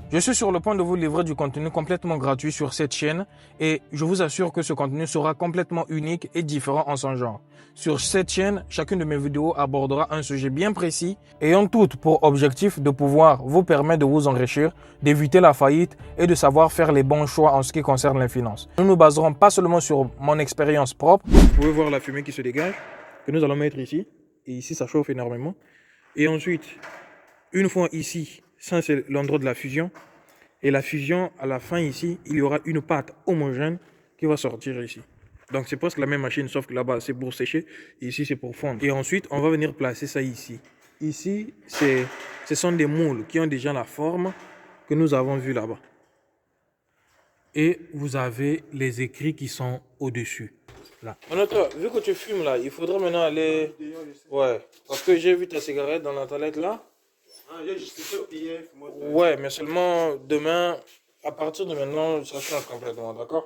Je suis sur le point de vous livrer du contenu complètement gratuit sur cette chaîne et je vous assure que ce contenu sera complètement unique et différent en son genre. Sur cette chaîne, chacune de mes vidéos abordera un sujet bien précis ayant toutes pour objectif de pouvoir vous permettre de vous enrichir, d'éviter la faillite et de savoir faire les bons choix en ce qui concerne les finances. Nous ne nous baserons pas seulement sur mon expérience propre. Vous pouvez voir la fumée qui se dégage, que nous allons mettre ici. Et ici, ça chauffe énormément. Et ensuite, une fois ici, ça c'est l'endroit de la fusion. Et la fusion, à la fin ici, il y aura une pâte homogène qui va sortir ici. Donc c'est presque la même machine, sauf que là-bas c'est pour sécher, et ici c'est pour fondre. Et ensuite, on va venir placer ça ici. Ici, ce sont des moules qui ont déjà la forme que nous avons vu là-bas. Et vous avez les écrits qui sont au-dessus. Là. Vu que tu fumes là, il faudrait maintenant aller... Ouais, parce que j'ai vu ta cigarette dans la toilette là. Ouais, mais seulement demain, à partir de maintenant, ça change complètement, d'accord?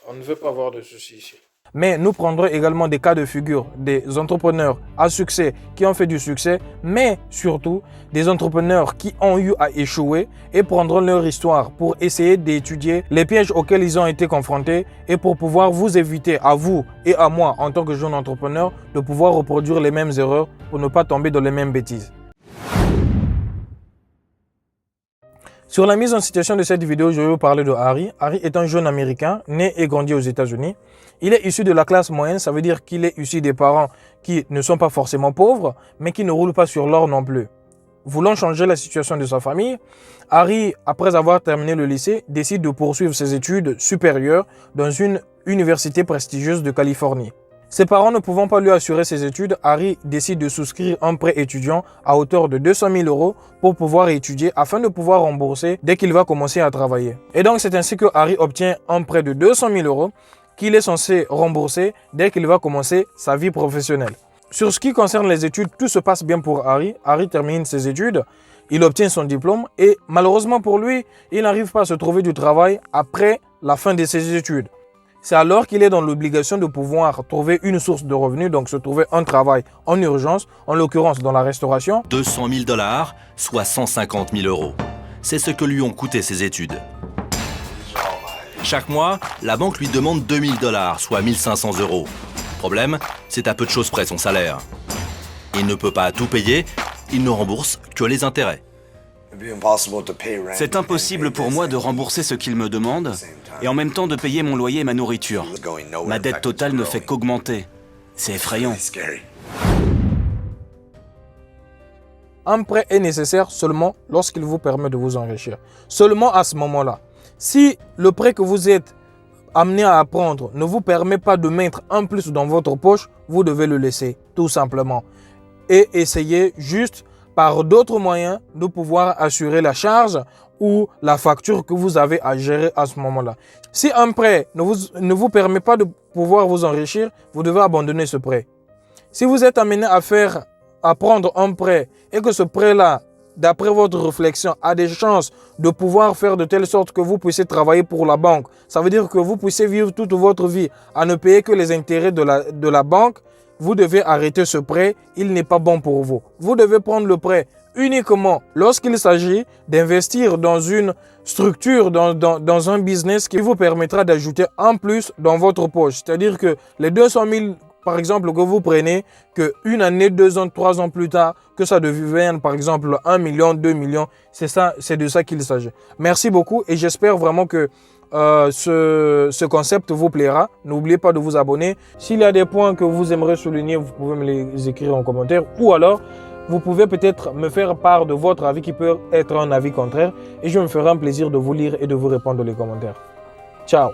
On ne veut pas avoir de soucis ici. Mais nous prendrons également des cas de figure, des entrepreneurs à succès qui ont fait du succès, mais surtout des entrepreneurs qui ont eu à échouer et prendront leur histoire pour essayer d'étudier les pièges auxquels ils ont été confrontés et pour pouvoir vous éviter, à vous et à moi en tant que jeune entrepreneur, de pouvoir reproduire les mêmes erreurs pour ne pas tomber dans les mêmes bêtises. Sur la mise en situation de cette vidéo, je vais vous parler de Harry. Harry est un jeune Américain, né et grandi aux États-Unis. Il est issu de la classe moyenne, ça veut dire qu'il est issu des parents qui ne sont pas forcément pauvres, mais qui ne roulent pas sur l'or non plus. Voulant changer la situation de sa famille, Harry, après avoir terminé le lycée, décide de poursuivre ses études supérieures dans une université prestigieuse de Californie. Ses parents ne pouvant pas lui assurer ses études, Harry décide de souscrire un prêt étudiant à hauteur de 200 000 € pour pouvoir étudier afin de pouvoir rembourser dès qu'il va commencer à travailler. Et donc c'est ainsi que Harry obtient un prêt de 200 000 € qu'il est censé rembourser dès qu'il va commencer sa vie professionnelle. Sur ce qui concerne les études, tout se passe bien pour Harry. Harry termine ses études, il obtient son diplôme et malheureusement pour lui, il n'arrive pas à se trouver du travail après la fin de ses études. C'est alors qu'il est dans l'obligation de pouvoir trouver une source de revenus, donc se trouver un travail en urgence, en l'occurrence dans la restauration. 200 000 $, soit 150 000 €. C'est ce que lui ont coûté ses études. Chaque mois, la banque lui demande 2 000 $, soit 1 500 €. Problème, c'est à peu de choses près son salaire. Il ne peut pas tout payer, il ne rembourse que les intérêts. C'est impossible pour moi de rembourser ce qu'il me demande et en même temps de payer mon loyer et ma nourriture. Ma dette totale ne fait qu'augmenter. C'est effrayant. Un prêt est nécessaire seulement lorsqu'il vous permet de vous enrichir. Seulement à ce moment-là. Si le prêt que vous êtes amené à prendre ne vous permet pas de mettre un plus dans votre poche, vous devez le laisser, tout simplement. Et essayez juste par d'autres moyens de pouvoir assurer la charge ou la facture que vous avez à gérer à ce moment-là. Si un prêt ne vous permet pas de pouvoir vous enrichir, vous devez abandonner ce prêt. Si vous êtes amené à prendre un prêt et que ce prêt-là, d'après votre réflexion, a des chances de pouvoir faire de telle sorte que vous puissiez travailler pour la banque, ça veut dire que vous puissiez vivre toute votre vie à ne payer que les intérêts de la banque, vous devez arrêter ce prêt, il n'est pas bon pour vous. Vous devez prendre le prêt uniquement lorsqu'il s'agit d'investir dans une structure, dans un business qui vous permettra d'ajouter un plus dans votre poche. C'est-à-dire que les 200 000, par exemple, que vous prenez, qu'une année, 2 ans, 3 ans plus tard, que ça devienne par exemple 1 million, 2 millions, c'est de ça qu'il s'agit. Merci beaucoup et j'espère vraiment que ce concept vous plaira. N'oubliez pas de vous abonner. S'il y a des points que vous aimeriez souligner, vous pouvez me les écrire en commentaire ou alors vous pouvez peut-être me faire part de votre avis qui peut être un avis contraire et je me ferai un plaisir de vous lire et de vous répondre dans les commentaires. Ciao!